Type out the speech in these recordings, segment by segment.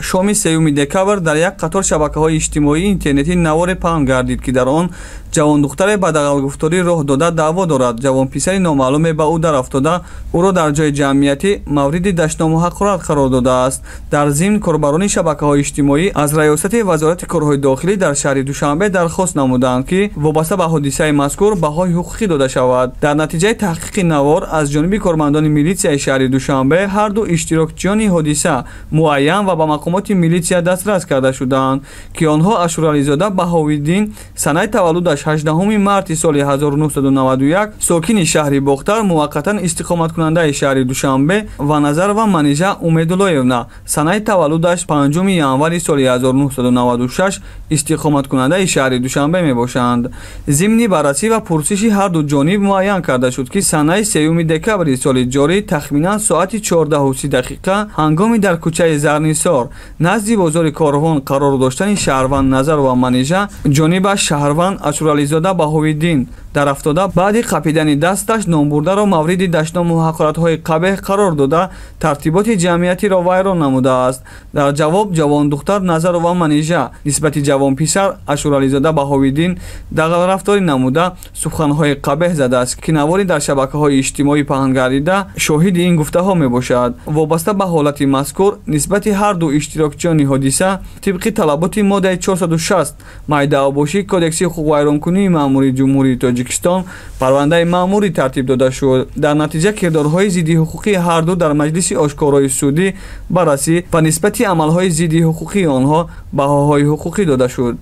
шоми 3 декабр дар як қатор шабакаҳои иҷтимоии интернетӣ наворе паҳн гардид, ки дар он ҷавондухтаре ба дағалгуфторӣ роҳ дода даъво дорад. ҷавонписари номаълуме ба ӯ дарафтода ӯро дар ҷои ҷамъиятӣ мавриди даштному ҳақорат қарор додааст. дар зимн корбарони шабакаҳои иҷтимоӣ аз раёсати вазорати корҳои дохилӣ дар шаҳри Душанбе дархост намуданд, ки вобаста ба ҳодисаи мазкур баҳои ҳуқуқӣ дода шавад. дар натиҷаи таҳқиқи навор аз ҷониби кормандони милитсияи шаҳри Душанбе ҳар ду иштирокчиёни ҳодиса муайян ва ба мақомоти милитсия дастрас карда шуданд, ки онҳо Ашурализода Баҳовиддин санаи таваллудаш 18 марти соли 1991 сокини шаҳри Бохтар, муваққатан истиқоматкунандаи шаҳри Душанбе ва Назарова Манижа Умедуллоевна санаи таваллудаш 5 январи соли 1996 истиқоматкунандаи шаҳри Душанбе мебошанд. зимни баррасӣ ва пурсиши ҳар ду ҷониб муайян карда шуд, ки санаи 3 декабри соли ҷорӣ тахминан соати 14:30 ҳангоми дар кӯчаи Зарнисор назди бозори Корвон қарор доштани шаҳрванд Назарова Манижа ҷонибаш шаҳрванд Ашурализода Баҳовиддин дарафтода баъди қапидани дасташ номбурдаро мавриди даштному ҳақоратҳои қабеҳ қарор дода тартиботи ҷамъиятиро вайрон намудааст. дар ҷавоб ҷавондухтар Назарова Манижа нисбати ҷавонписар Ашурализода Баҳовиддин дағалрафторӣ намуда суханҳои қабеҳ задааст, ки навори дар шабакаҳои иҷтимоӣ паҳн гардида шоҳиди ин гуфтаҳо мебошад. вобаста ба ҳолати мазкур нисбати ҳар ду иштирокчиёни ҳодиса тибқи талаботи моддаи 460 майдаобоши Кодекси ҳуқуқвайронкунии маъмурии ҷумҳурии Тоҷикистон парвандаи маъмурӣ тартиб дода шуд. дар натиҷа кирдорҳои зидди ҳуқуқии ҳар ду дар маҷлиси ошкорои судӣ баррасӣ ва нисбати амалҳои зидди ҳуқуқии онҳо баҳоҳои ҳуқуқӣ дода шуд.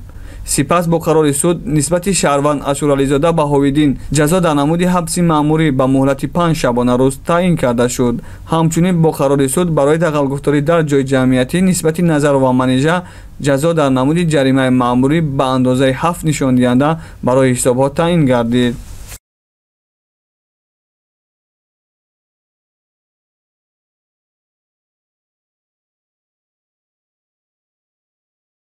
сипас бо қарори суд нисбати шаҳрванд Ашурализода Баҳовиддин ҷазо дар намуди ҳабси маъмурӣ ба муҳлати 5 шабонарӯз таъин карда шуд. ҳамчунин бо қарори суд барои дағалгуфторӣ дар ҷои ҷамъиятӣ нисбати Назарова Манижа ҷазо дар намуди ҷаримаи маъмурӣ ба андозаи 7 нишондиҳанда барои ҳисобҳо таъин гардид.